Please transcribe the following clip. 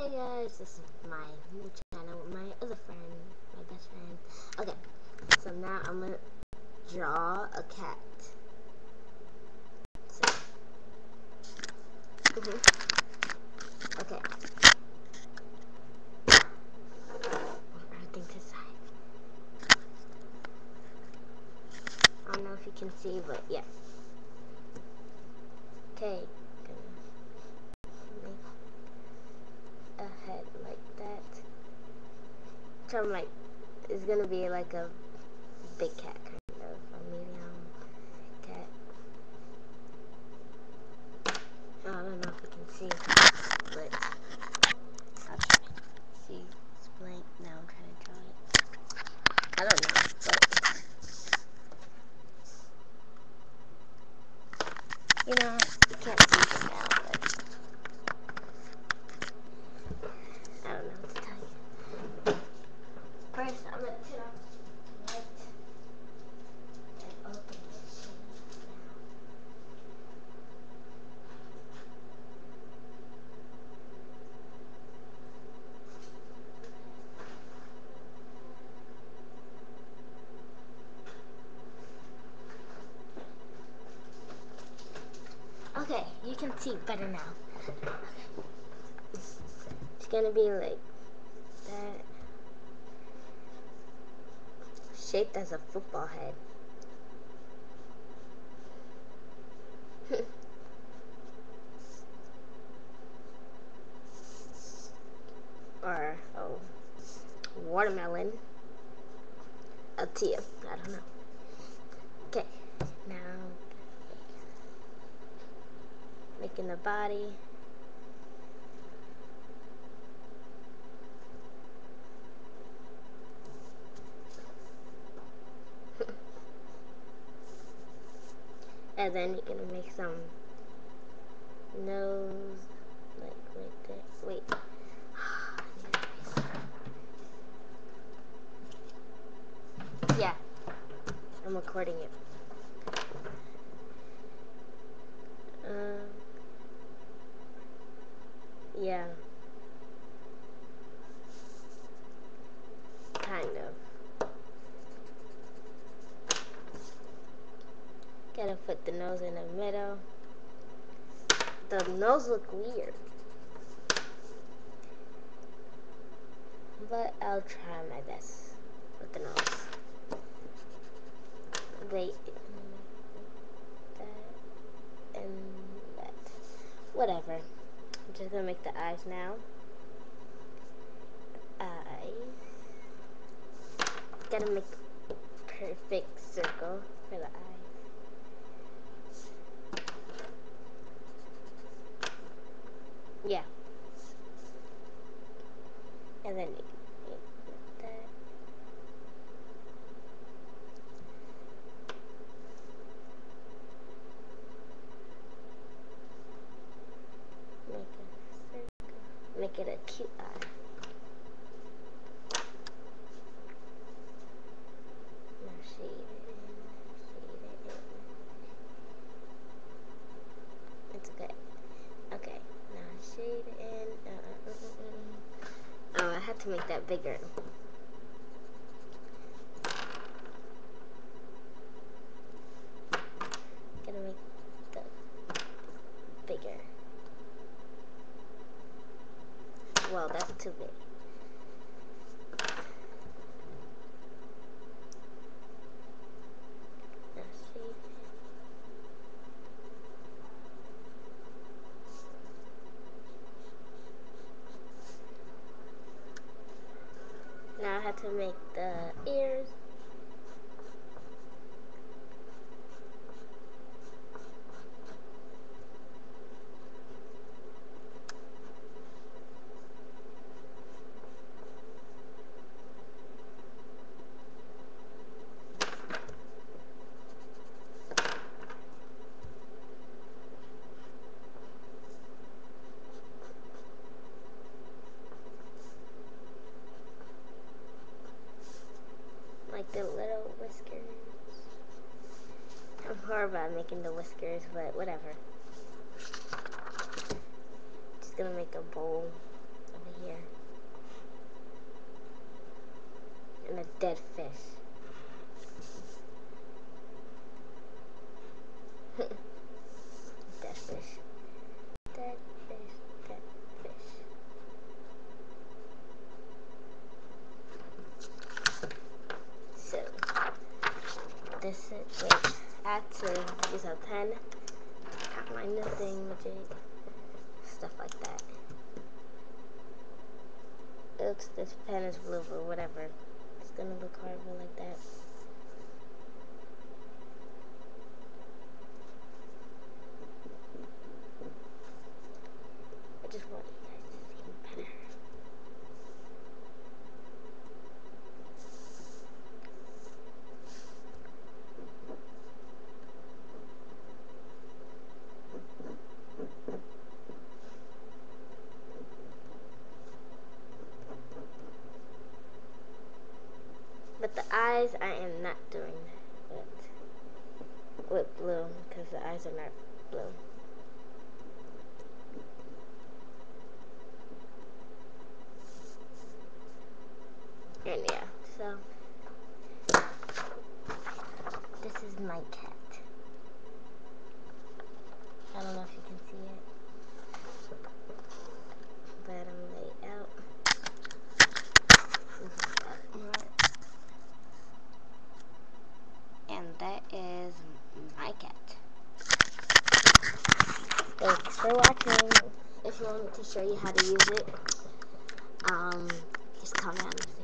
Hey guys, this is my new channel with my other friend, my best friend. Okay, so now I'm gonna draw a cat. So, okay. Everything to side. I don't know if you can see, but yeah. Okay, gonna make a head like that. So I'm like, it's gonna be like a big cat kind of, a medium cat. I don't know if you can see, but I'll try. See, it's blank. Now I'm trying to draw it. I don't know, but you know, you can't see it now, but I don't know what to tell you. First, I'm gonna turn off the light and open the shades now. Okay, you can see better now. It's gonna be like that, shaped as a football head. Or watermelon. Up to you. I don't know. Okay, now making the body. And then you're gonna make some nose, like right there. Wait. Yeah, I'm recording it. Yeah. Kind of. Gotta put the nose in the middle. The nose look weird, but I'll try my best with the nose. Wait, that and that. Whatever. I'm just gonna make the eyes now. Eyes. Gotta make a perfect circle for the eyes. Yeah. And then you can make that. Make a circle. Make it a cute eye. Now shade it in. Shade it in. It's good. Okay. Now shade it in. Oh, I had to make that bigger. Gonna make the bigger. Well, that's too big. Now shade. Now I have to make the ears. Like the little whiskers. I'm horrible at making the whiskers, but whatever. Just gonna make a bowl over here. And a dead fish. Dead fish. Dead fish. Dead fish. So, this is, wait, I had to use a pen, outline the thing, magic, stuff like that. Oops, this pen is blue or whatever. It's gonna look horrible like that. I just want you guys to see it better. But the eyes, I am not doing with blue, because the eyes are not blue. And yeah, so this is my cat. I don't know if you can see it, but I'm laid out. And that is my cat. Thanks for watching. If you want me to show you how to use it, just comment on the